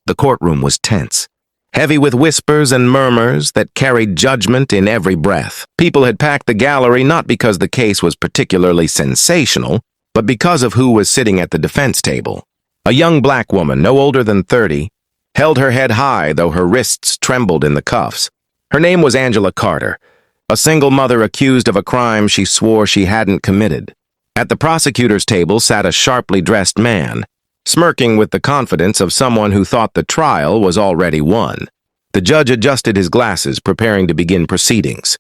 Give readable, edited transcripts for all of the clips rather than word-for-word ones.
The courtroom was tense, heavy with whispers and murmurs that carried judgment in every breath. People had packed the gallery not because the case was particularly sensational, but because of who was sitting at the defense table. A young black woman, no older than 30, held her head high though her wrists trembled in the cuffs. Her name was Angela Carter, a single mother accused of a crime she swore she hadn't committed. At the prosecutor's table sat a sharply dressed man, smirking with the confidence of someone who thought the trial was already won. The judge adjusted his glasses, preparing to begin proceedings.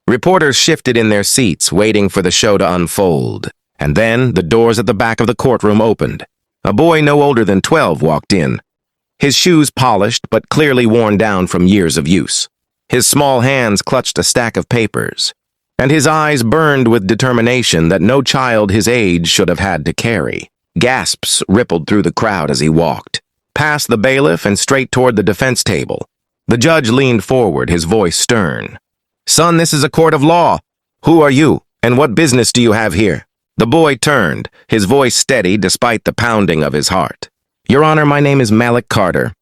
Reporters shifted in their seats, waiting for the show to unfold. And then the doors at the back of the courtroom opened. A boy no older than 12 walked in, his shoes polished but clearly worn down from years of use. His small hands clutched a stack of papers, and his eyes burned with determination that no child his age should have had to carry. Gasps rippled through the crowd as he walked, past the bailiff and straight toward the defense table. The judge leaned forward, his voice stern. "Son, this is a court of law. Who are you, and what business do you have here?" The boy turned, his voice steady despite the pounding of his heart. "Your Honor, my name is Malik Carter.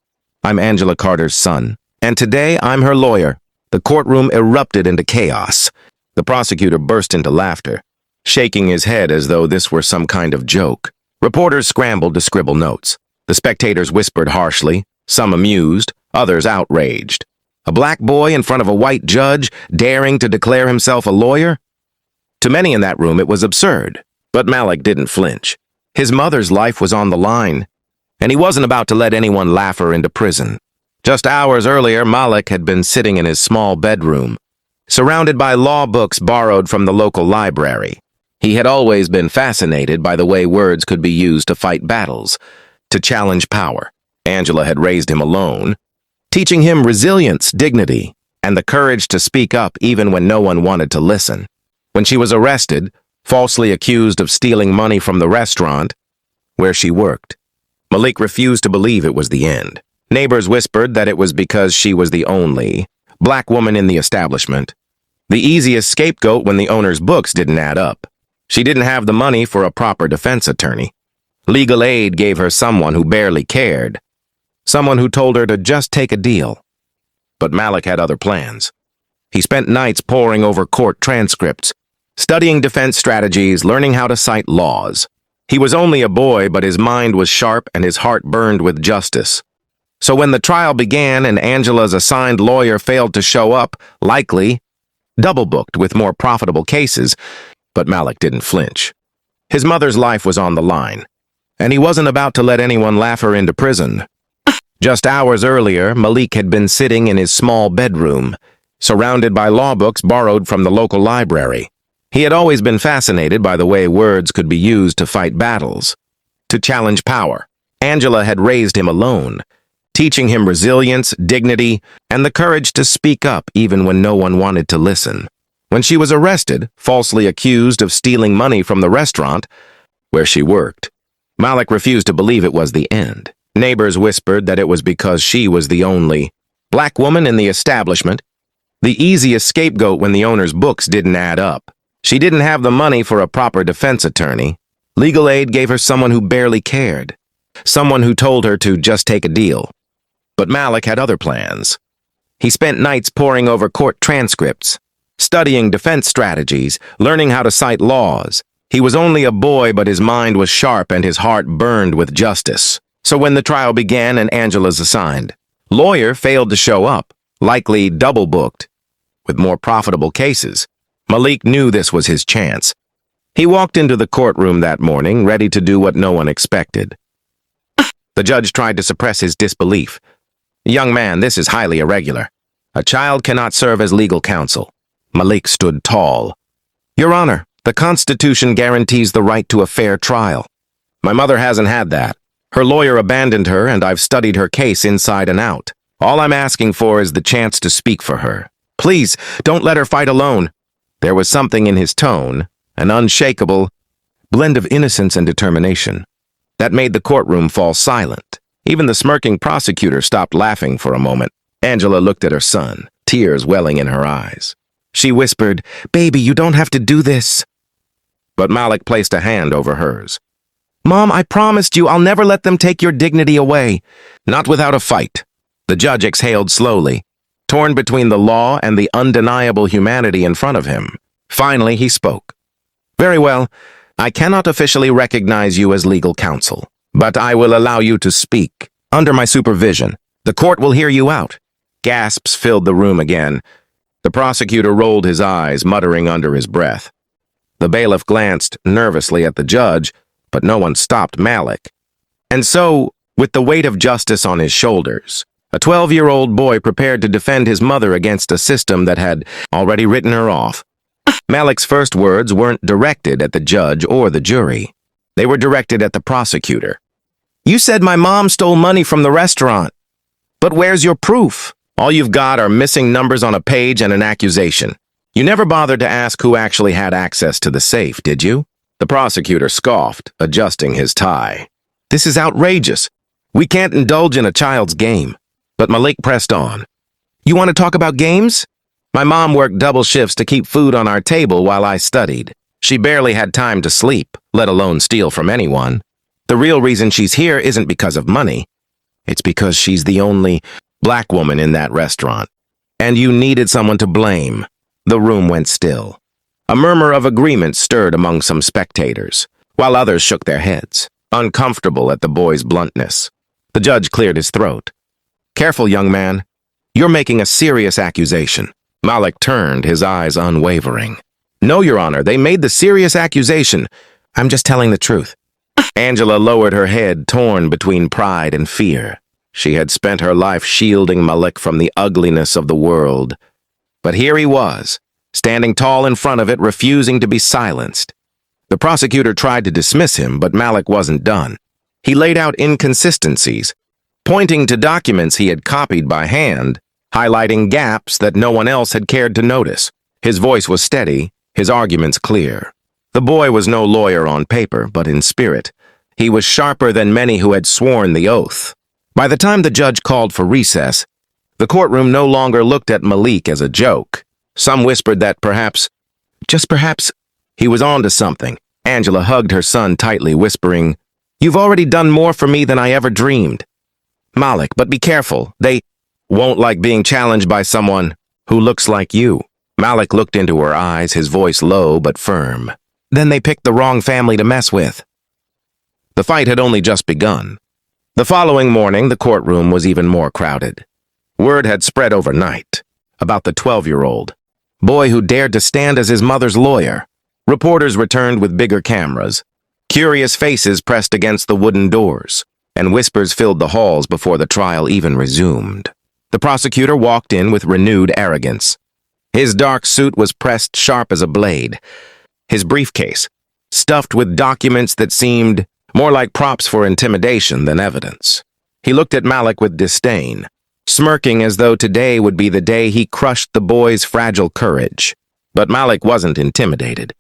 I'm Angela Carter's son, and today I'm her lawyer." The courtroom erupted into chaos. The prosecutor burst into laughter, shaking his head as though this were some kind of joke. Reporters scrambled to scribble notes. The spectators whispered harshly, some amused, others outraged. A black boy in front of a white judge, daring to declare himself a lawyer? To many in that room, it was absurd, but Malik didn't flinch. His mother's life was on the line, and he wasn't about to let anyone laugh her into prison. Just hours earlier, Malik had been sitting in his small bedroom, surrounded by law books borrowed from the local library. He had always been fascinated by the way words could be used to fight battles, to challenge power. Angela had raised him alone, teaching him resilience, dignity, and the courage to speak up even when no one wanted to listen. When she was arrested, falsely accused of stealing money from the restaurant where she worked, Malik refused to believe it was the end. Neighbors whispered that it was because she was the only black woman in the establishment, the easiest scapegoat when the owner's books didn't add up. She didn't have the money for a proper defense attorney. Legal aid gave her someone who barely cared, someone who told her to just take a deal. But Malik had other plans. He spent nights poring over court transcripts, studying defense strategies, learning how to cite laws. He was only a boy, but his mind was sharp and his heart burned with justice. So when the trial began and Angela's assigned lawyer failed to show up, likely double-booked with more profitable cases, but Malik didn't flinch. His mother's life was on the line, and he wasn't about to let anyone laugh her into prison. Just hours earlier, Malik had been sitting in his small bedroom, surrounded by law books borrowed from the local library. He had always been fascinated by the way words could be used to fight battles, to challenge power. Angela had raised him alone, teaching him resilience, dignity, and the courage to speak up even when no one wanted to listen. When she was arrested, falsely accused of stealing money from the restaurant where she worked, Malik refused to believe it was the end. Neighbors whispered that it was because she was the only black woman in the establishment, the easiest scapegoat when the owner's books didn't add up. She didn't have the money for a proper defense attorney. Legal aid gave her someone who barely cared, someone who told her to just take a deal. But Malik had other plans. He spent nights poring over court transcripts, studying defense strategies, learning how to cite laws. He was only a boy, but his mind was sharp and his heart burned with justice. So when the trial began and Angela's assigned lawyer failed to show up, likely double-booked, with more profitable cases, Malik knew this was his chance. He walked into the courtroom that morning, ready to do what no one expected. The judge tried to suppress his disbelief. "Young man, this is highly irregular. A child cannot serve as legal counsel." Malik stood tall. "Your Honor, the Constitution guarantees the right to a fair trial. My mother hasn't had that. Her lawyer abandoned her, and I've studied her case inside and out. All I'm asking for is the chance to speak for her. Please, don't let her fight alone." There was something in his tone, an unshakable blend of innocence and determination, that made the courtroom fall silent. Even the smirking prosecutor stopped laughing for a moment. Angela looked at her son, tears welling in her eyes. She whispered, "Baby, you don't have to do this." But Malik placed a hand over hers. Mom, I promised you I'll never let them take your dignity away. Not without a fight. The judge exhaled slowly, torn between the law and the undeniable humanity in front of him. Finally, he spoke. Very well, I cannot officially recognize you as legal counsel, but I will allow you to speak. Under my supervision, the court will hear you out. Gasps filled the room again. The prosecutor rolled his eyes, muttering under his breath. The bailiff glanced nervously at the judge, but no one stopped Malik. And so, with the weight of justice on his shoulders, a 12-year-old boy prepared to defend his mother against a system that had already written her off. Malik's first words weren't directed at the judge or the jury. They were directed at the prosecutor. You said my mom stole money from the restaurant. But where's your proof? All you've got are missing numbers on a page and an accusation. You never bothered to ask who actually had access to the safe, did you? The prosecutor scoffed, adjusting his tie. This is outrageous. We can't indulge in a child's game. But Malik pressed on. You want to talk about games? My mom worked double shifts to keep food on our table while I studied. She barely had time to sleep, let alone steal from anyone. The real reason she's here isn't because of money. It's because she's the only black woman in that restaurant. And you needed someone to blame. The room went still. A murmur of agreement stirred among some spectators, while others shook their heads, uncomfortable at the boy's bluntness. The judge cleared his throat. Careful, young man. You're making a serious accusation. Malik turned, his eyes unwavering. No, Your Honor, they made the serious accusation. I'm just telling the truth. Angela lowered her head, torn between pride and fear. She had spent her life shielding Malik from the ugliness of the world. But here he was, standing tall in front of it, refusing to be silenced. The prosecutor tried to dismiss him, but Malik wasn't done. He laid out inconsistencies, pointing to documents he had copied by hand, highlighting gaps that no one else had cared to notice. His voice was steady, his arguments clear. The boy was no lawyer on paper, but in spirit. He was sharper than many who had sworn the oath. By the time the judge called for recess, the courtroom no longer looked at Malik as a joke. Some whispered that perhaps, just perhaps, he was on to something. Angela hugged her son tightly, whispering, You've already done more for me than I ever dreamed. Malik, but be careful. They won't like being challenged by someone who looks like you. Malik looked into her eyes, his voice low but firm. Then they picked the wrong family to mess with. The fight had only just begun. The following morning, the courtroom was even more crowded. Word had spread overnight about the 12-year-old boy who dared to stand as his mother's lawyer. Reporters returned with bigger cameras. Curious faces pressed against the wooden doors, and whispers filled the halls before the trial even resumed. The prosecutor walked in with renewed arrogance. His dark suit was pressed sharp as a blade. His briefcase, stuffed with documents that seemed more like props for intimidation than evidence. He looked at Malik with disdain, smirking as though today would be the day he crushed the boy's fragile courage. But Malik wasn't intimidated.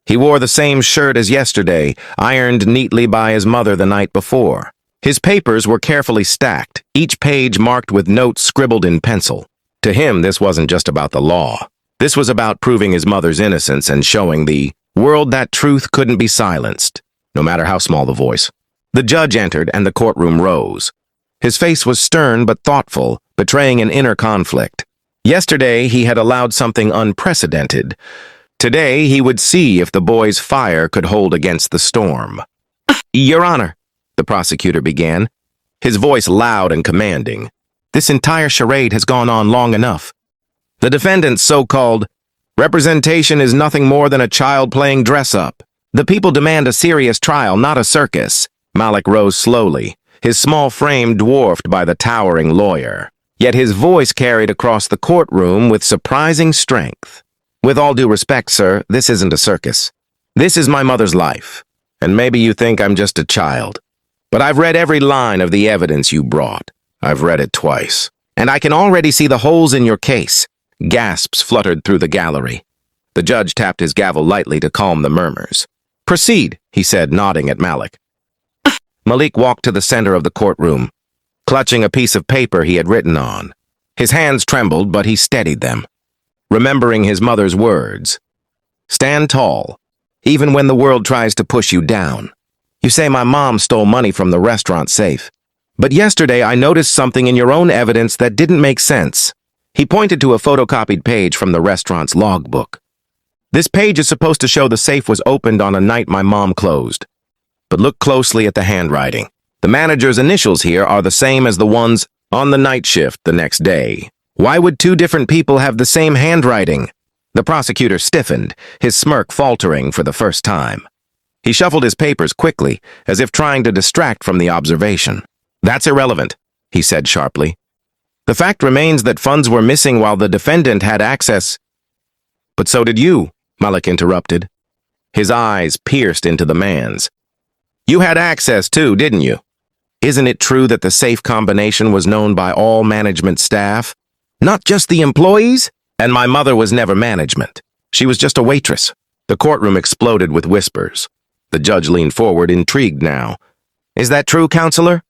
He wore the same shirt as yesterday, ironed neatly by his mother the night before. His papers were carefully stacked, each page marked with notes scribbled in pencil. To him, this wasn't just about the law. This was about proving his mother's innocence and showing the world that truth couldn't be silenced, no matter how small the voice. The judge entered and the courtroom rose. His face was stern but thoughtful, betraying an inner conflict. Yesterday, he had allowed something unprecedented. Today, he would see if the boy's fire could hold against the storm. Your Honor, the prosecutor began, his voice loud and commanding. This entire charade has gone on long enough. The defendant's so-called representation is nothing more than a child playing dress-up. The people demand a serious trial, not a circus. Malik rose slowly, his small frame dwarfed by the towering lawyer. Yet his voice carried across the courtroom with surprising strength. With all due respect, sir, this isn't a circus. This is my mother's life, and maybe you think I'm just a child. But I've read every line of the evidence you brought. I've read it twice, and I can already see the holes in your case. Gasps fluttered through the gallery. The judge tapped his gavel lightly to calm the murmurs. Proceed, he said, nodding at Malik. Malik walked to the center of the courtroom, clutching a piece of paper he had written on. His hands trembled, but he steadied them, remembering his mother's words. Stand tall, even when the world tries to push you down. You say my mom stole money from the restaurant safe. But yesterday I noticed something in your own evidence that didn't make sense. He pointed to a photocopied page from the restaurant's logbook. This page is supposed to show the safe was opened on a night my mom closed. But look closely at the handwriting. The manager's initials here are the same as the ones on the night shift the next day. Why would two different people have the same handwriting? The prosecutor stiffened, his smirk faltering for the first time. He shuffled his papers quickly, as if trying to distract from the observation. That's irrelevant, he said sharply. The fact remains that funds were missing while the defendant had access. But so did you, Malik interrupted. His eyes pierced into the man's. You had access too, didn't you? Isn't it true that the safe combination was known by all management staff? Not just the employees? And my mother was never management. She was just a waitress. The courtroom exploded with whispers. The judge leaned forward, intrigued now. Is that true, counselor?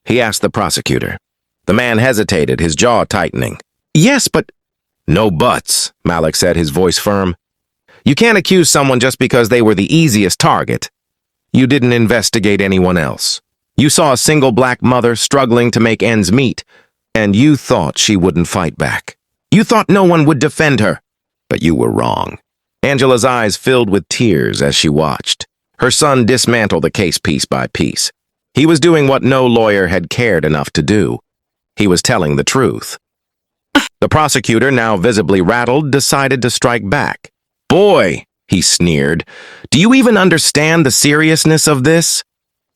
He asked the prosecutor. The man hesitated, his jaw tightening. Yes, but... No buts, Malik said, his voice firm. You can't accuse someone just because they were the easiest target. You didn't investigate anyone else. You saw a single black mother struggling to make ends meet, and you thought she wouldn't fight back. You thought no one would defend her, but you were wrong. Angela's eyes filled with tears as she watched. Her son dismantled the case piece by piece. He was doing what no lawyer had cared enough to do. He was telling the truth. The prosecutor, now visibly rattled, decided to strike back. Boy, he sneered, do you even understand the seriousness of this?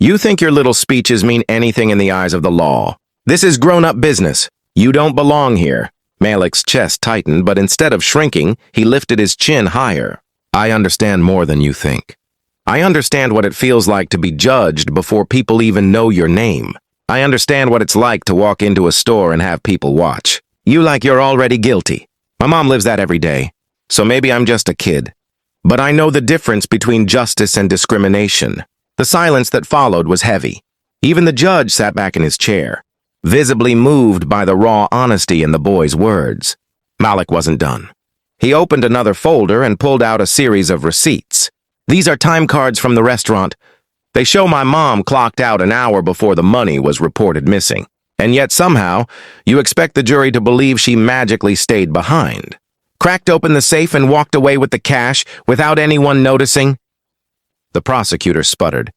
You think your little speeches mean anything in the eyes of the law. This is grown-up business. You don't belong here. Malik's chest tightened, but instead of shrinking, he lifted his chin higher. I understand more than you think. I understand what it feels like to be judged before people even know your name. I understand what it's like to walk into a store and have people watch. You like you're already guilty. My mom lives that every day, so maybe I'm just a kid. But I know the difference between justice and discrimination. The silence that followed was heavy. Even the judge sat back in his chair, visibly moved by the raw honesty in the boy's words. Malik wasn't done. He opened another folder and pulled out a series of receipts. These are time cards from the restaurant. They show my mom clocked out an hour before the money was reported missing. And yet somehow, you expect the jury to believe she magically stayed behind. Cracked open the safe and walked away with the cash without anyone noticing? The prosecutor sputtered.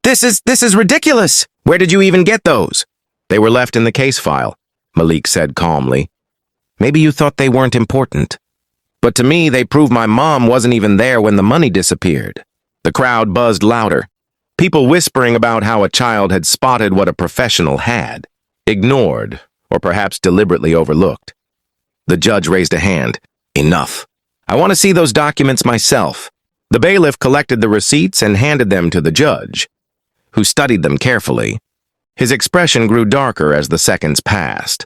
This is ridiculous! Where did you even get those? They were left in the case file, Malik said calmly. Maybe you thought they weren't important. But to me, they prove my mom wasn't even there when the money disappeared. The crowd buzzed louder, people whispering about how a child had spotted what a professional had, ignored, or perhaps deliberately overlooked. The judge raised a hand. Enough. I want to see those documents myself. The bailiff collected the receipts and handed them to the judge, who studied them carefully. His expression grew darker as the seconds passed.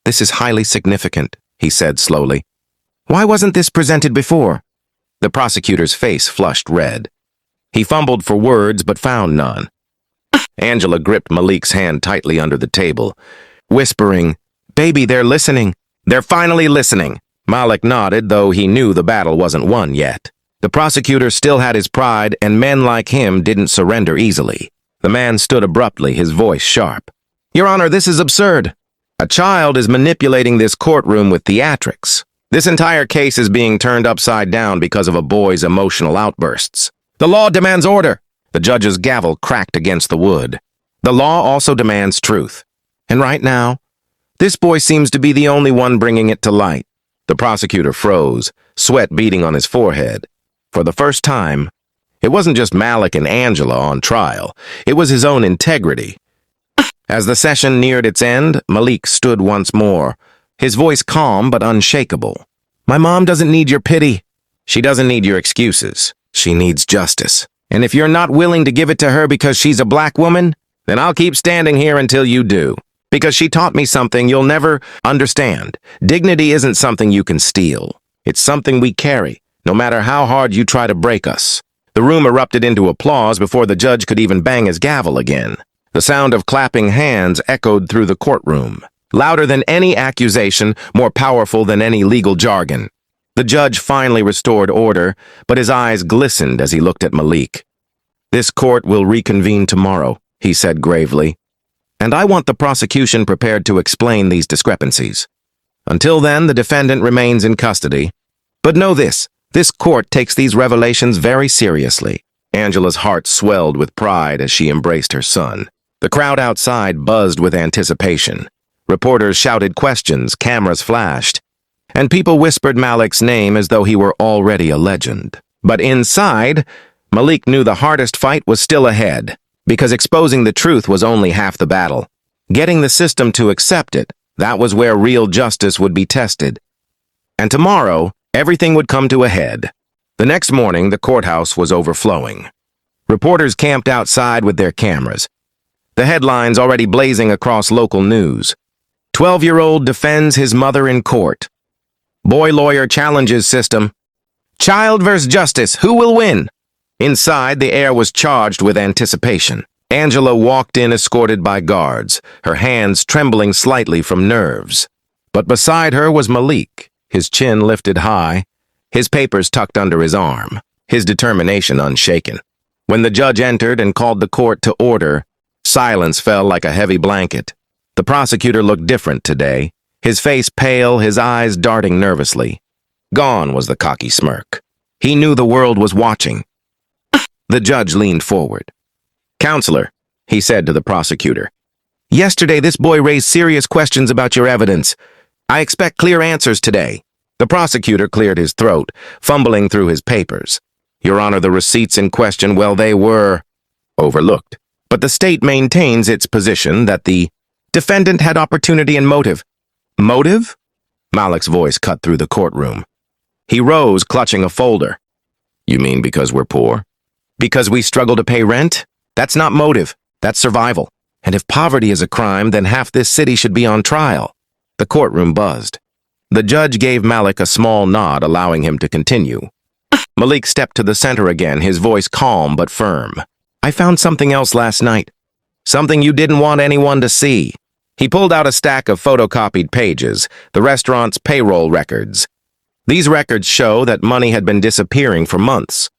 This is highly significant, he said slowly. Why wasn't this presented before? The prosecutor's face flushed red. He fumbled for words but found none. Angela gripped Malik's hand tightly under the table, whispering, Baby, they're listening. They're finally listening. Malik nodded, though he knew the battle wasn't won yet. The prosecutor still had his pride, and men like him didn't surrender easily. The man stood abruptly, his voice sharp. Your Honor, this is absurd. A child is manipulating this courtroom with theatrics. This entire case is being turned upside down because of a boy's emotional outbursts. The law demands order. The judge's gavel cracked against the wood. The law also demands truth. And right now, this boy seems to be the only one bringing it to light. The prosecutor froze, sweat beading on his forehead. For the first time, it wasn't just Malik and Angela on trial. It was his own integrity. As the session neared its end, Malik stood once more, his voice calm but unshakable. My mom doesn't need your pity. She doesn't need your excuses. She needs justice. And if you're not willing to give it to her because she's a black woman, then I'll keep standing here until you do. Because she taught me something you'll never understand. Dignity isn't something you can steal. It's something we carry, no matter how hard you try to break us. The room erupted into applause before the judge could even bang his gavel again. The sound of clapping hands echoed through the courtroom, louder than any accusation, more powerful than any legal jargon. The judge finally restored order, but his eyes glistened as he looked at Malik. "This court will reconvene tomorrow," he said gravely. "And I want the prosecution prepared to explain these discrepancies. Until then, the defendant remains in custody. But know this court takes these revelations very seriously." Angela's heart swelled with pride as she embraced her son. The crowd outside buzzed with anticipation. Reporters shouted questions, cameras flashed, and people whispered Malik's name as though he were already a legend. But inside, Malik knew the hardest fight was still ahead, because exposing the truth was only half the battle. Getting the system to accept it, that was where real justice would be tested. And tomorrow, everything would come to a head. The next morning, the courthouse was overflowing. Reporters camped outside with their cameras, the headlines already blazing across local news. 12-year-old defends his mother in court. Boy lawyer challenges system. Child versus justice, who will win? Inside, the air was charged with anticipation. Angela walked in escorted by guards, her hands trembling slightly from nerves. But beside her was Malik, his chin lifted high, his papers tucked under his arm, his determination unshaken. When the judge entered and called the court to order, silence fell like a heavy blanket. The prosecutor looked different today, his face pale, his eyes darting nervously. Gone was the cocky smirk. He knew the world was watching. The judge leaned forward. "Counselor," he said to the prosecutor, "yesterday this boy raised serious questions about your evidence. I expect clear answers today." The prosecutor cleared his throat, fumbling through his papers. "Your Honor, the receipts in question, well, they were overlooked. But the state maintains its position that the defendant had opportunity and motive." "Motive?" Malik's voice cut through the courtroom. He rose, clutching a folder. "You mean because we're poor? Because we struggle to pay rent? That's not motive. That's survival. And if poverty is a crime, then half this city should be on trial." The courtroom buzzed. The judge gave Malik a small nod, allowing him to continue. Malik stepped to the center again, his voice calm but firm. "I found something else last night. Something you didn't want anyone to see." He pulled out a stack of photocopied pages, the restaurant's payroll records. These records show that money had been disappearing for months,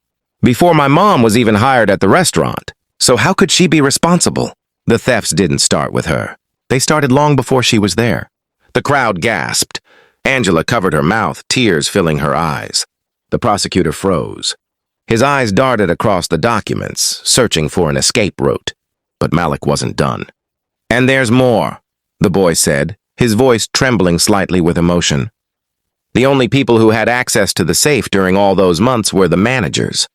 before my mom was even hired at the restaurant. So how could she be responsible? The thefts didn't start with her. They started long before she was there. The crowd gasped. Angela covered her mouth, tears filling her eyes. The prosecutor froze. His eyes darted across the documents, searching for an escape route. But Malik wasn't done. "And there's more," the boy said, his voice trembling slightly with emotion. "The only people who had access to the safe during all those months were the managers.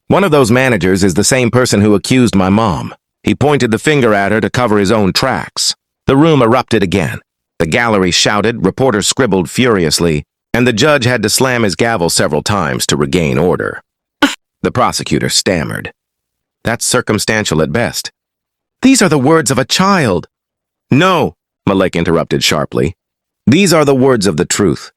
One of those managers is the same person who accused my mom." He pointed the finger at her to cover his own tracks. The room erupted again. The gallery shouted, reporters scribbled furiously, and the judge had to slam his gavel several times to regain order. The prosecutor stammered. "That's circumstantial at best." "These are the words of a child." "No," Malik interrupted sharply. "These are the words of the truth.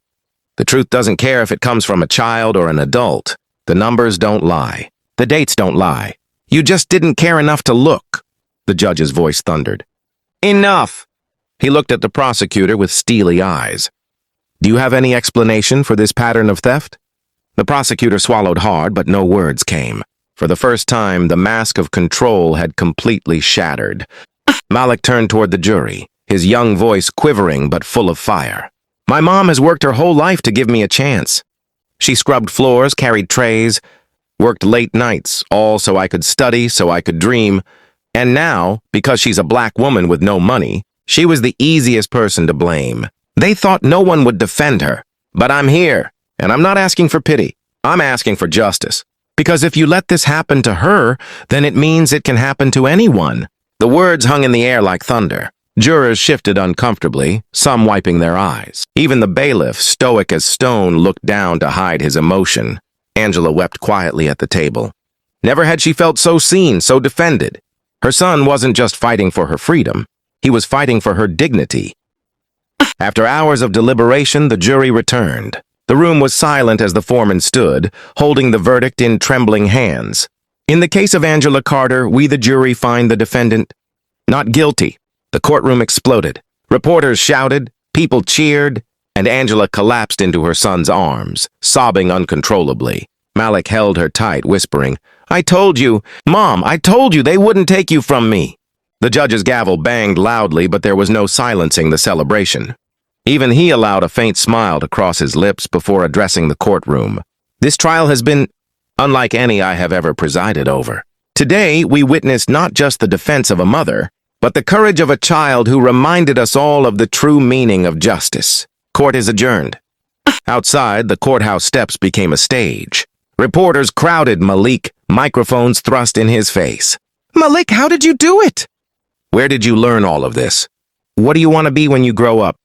The truth doesn't care if it comes from a child or an adult. The numbers don't lie. The dates don't lie. You just didn't care enough to look." The judge's voice thundered. "Enough!" He looked at the prosecutor with steely eyes. "Do you have any explanation for this pattern of theft?" The prosecutor swallowed hard, but no words came. For the first time, the mask of control had completely shattered. Malik turned toward the jury, his young voice quivering but full of fire. "My mom has worked her whole life to give me a chance. She scrubbed floors, carried trays, worked late nights, all so I could study, so I could dream. And now, because she's a black woman with no money, she was the easiest person to blame. They thought no one would defend her. But I'm here, and I'm not asking for pity. I'm asking for justice. Because if you let this happen to her, then it means it can happen to anyone." The words hung in the air like thunder. Jurors shifted uncomfortably, some wiping their eyes. Even the bailiff, stoic as stone, looked down to hide his emotion. Angela wept quietly at the table. Never had she felt so seen, so defended. Her son wasn't just fighting for her freedom. He was fighting for her dignity. After hours of deliberation, the jury returned. The room was silent as the foreman stood, holding the verdict in trembling hands. "In the case of Angela Carter, we the jury find the defendant not guilty." The courtroom exploded. Reporters shouted, people cheered, and Angela collapsed into her son's arms, sobbing uncontrollably. Malik held her tight, whispering, "I told you, Mom, I told you they wouldn't take you from me." The judge's gavel banged loudly, but there was no silencing the celebration. Even he allowed a faint smile to cross his lips before addressing the courtroom. "This trial has been unlike any I have ever presided over. Today, we witnessed not just the defense of a mother, but the courage of a child who reminded us all of the true meaning of justice. Court is adjourned." Outside, the courthouse steps became a stage. Reporters crowded Malik, microphones thrust in his face. "Malik, how did you do it?" "Where did you learn all of this? What do you want to be when you grow up?"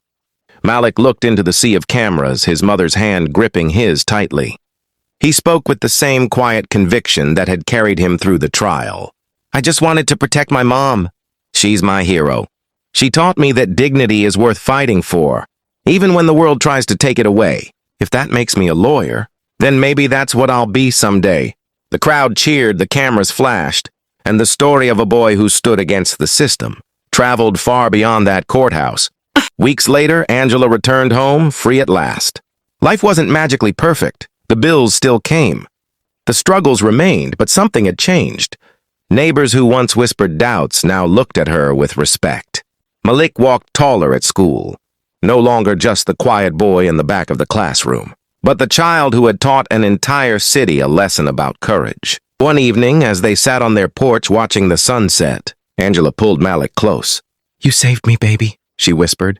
Malik looked into the sea of cameras, his mother's hand gripping his tightly. He spoke with the same quiet conviction that had carried him through the trial. "I just wanted to protect my mom. She's my hero. She taught me that dignity is worth fighting for, even when the world tries to take it away. If that makes me a lawyer, then maybe that's what I'll be someday." The crowd cheered, the cameras flashed, and the story of a boy who stood against the system traveled far beyond that courthouse. Weeks later, Angela returned home, free at last. Life wasn't magically perfect. The bills still came. The struggles remained, but something had changed. Neighbors who once whispered doubts now looked at her with respect. Malik walked taller at school, no longer just the quiet boy in the back of the classroom, but the child who had taught an entire city a lesson about courage. One evening, as they sat on their porch watching the sunset, Angela pulled Malik close. "You saved me, baby," she whispered.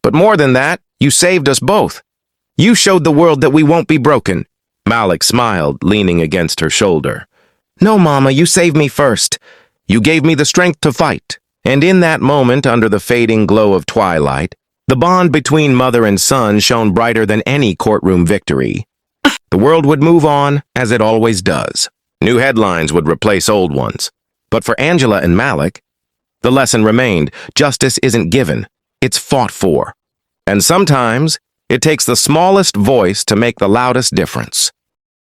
"But more than that, you saved us both. You showed the world that we won't be broken." Malik smiled, leaning against her shoulder. "No, Mama, you saved me first. You gave me the strength to fight." And in that moment, under the fading glow of twilight, the bond between mother and son shone brighter than any courtroom victory. The world would move on, as it always does. New headlines would replace old ones. But for Angela and Malik, the lesson remained: justice isn't given, it's fought for. And sometimes, it takes the smallest voice to make the loudest difference.